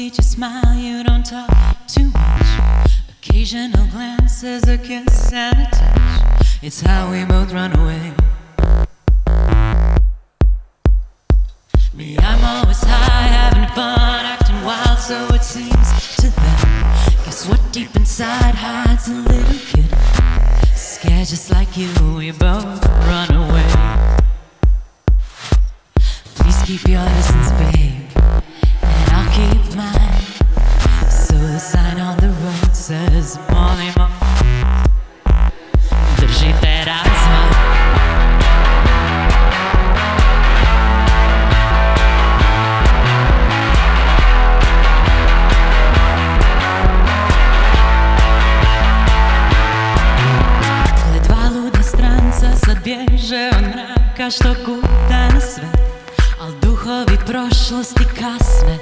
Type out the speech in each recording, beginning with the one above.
see you smile, you don't talk too much. Occasional glances, a kiss and a touch. It's how we both run away. Me, I'm always high, having fun, acting wild, so it seems to them. Guess what deep inside hides a little kid, scared just like you, we both run away. Please keep your distance, babe, and I'll keep mine. So the sign on the road says Molly Mo, drží teda smile. Sad bježe od mraka što kuda na sve, al duhovi prošlosti kasne,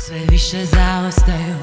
sve više zaostaju.